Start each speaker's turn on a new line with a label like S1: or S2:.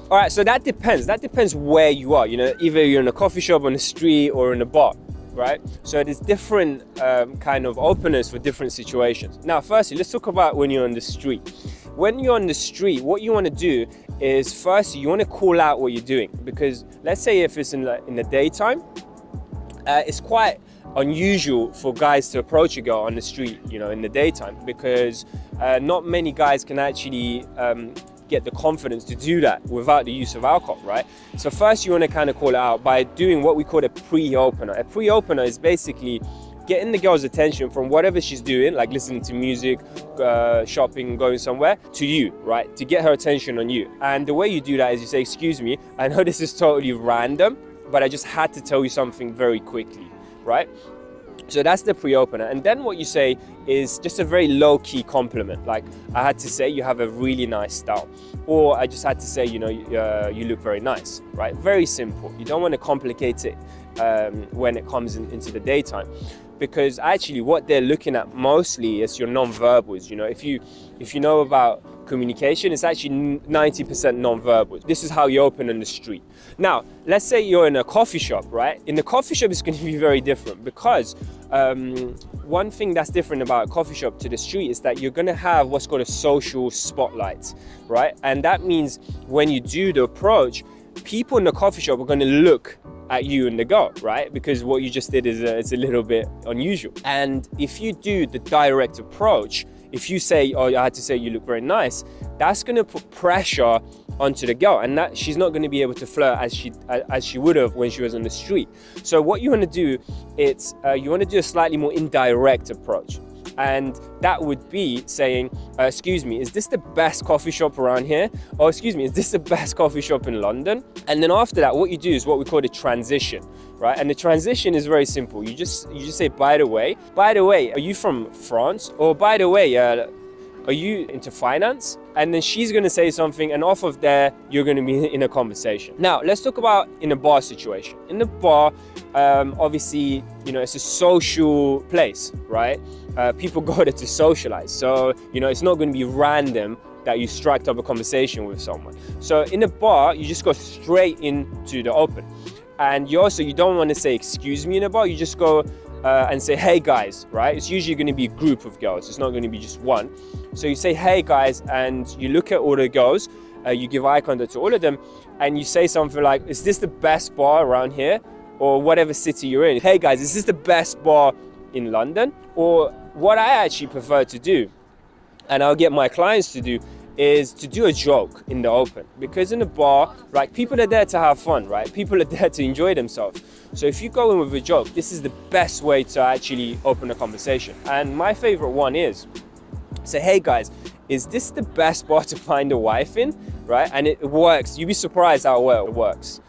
S1: All right, so that depends. That depends where you are. You know, either you're in a coffee shop, on the street, or in a bar, right? So there's different kind of openers for different situations. Now, firstly, let's talk about when you're on the street. When you're on the street, what you want to do is firstly, you want to call out what you're doing, because let's say if it's in the daytime, it's quite unusual for guys to approach a girl on the street, you know, in the daytime, because not many guys can actually get the confidence to do that without the use of alcohol, right? So first you want to kind of call it out by doing what we call a pre-opener. A pre-opener is basically getting the girl's attention from whatever she's doing, like listening to music, shopping, going somewhere, to you, right? To get her attention on you. And the way you do that is you say, excuse me, I know this is totally random, but I just had to tell you something very quickly, right? So that's the pre-opener. And then what you say is just a very low-key compliment. Like, I had to say you have a really nice style. Or I just had to say, you know, you look very nice, right? Very simple. You don't want to complicate it when it comes into the daytime. Because actually what they're looking at mostly is your non-verbals. You know, if you know about communication, it's actually 90% non-verbal. This is how you open on the street. Now, let's say you're in a coffee shop, right? In the coffee shop, it's going to be very different, because one thing that's different about a coffee shop to the street is that you're going to have what's called a social spotlight, right? And that means when you do the approach, people in the coffee shop are going to look at you and the girl, right? Because what you just did is it's a little bit unusual. And if you do the direct approach, if you say, oh, I had to say you look very nice, that's going to put pressure onto the girl, and that she's not going to be able to flirt as she would have when she was on the street. So what you want to do is you want to do a slightly more indirect approach. And that would be saying, excuse me, is this the best coffee shop around here? Or excuse me, is this the best coffee shop in London? And then after that, what you do is what we call the transition, right? And the transition is very simple. You just say, by the way, are you from France? Or by the way, are you into finance? And then she's gonna say something, and off of there, you're gonna be in a conversation. Now, let's talk about in a bar situation. In the bar, obviously, you know, it's a social place, right? People go there to socialize. So, you know, it's not gonna be random that you strike up a conversation with someone. So in a bar, you just go straight into the open. And you don't wanna say, excuse me in a bar, you just go and say, hey guys, right? It's usually going to be a group of girls. It's not going to be just one. So you say, hey guys, and you look at all the girls, you give eye contact to all of them, and you say something like, is this the best bar around here? Or whatever city you're in. Hey guys, is this the best bar in London? Or what I actually prefer to do, and I'll get my clients to do, is to do a joke in the open. Because in a bar, right, people are there to have fun, right? People are there to enjoy themselves. So if you go in with a joke, this is the best way to actually open a conversation. And my favorite one is, say, hey guys, is this the best bar to find a wife in, right? And it works. You'd be surprised how well it works.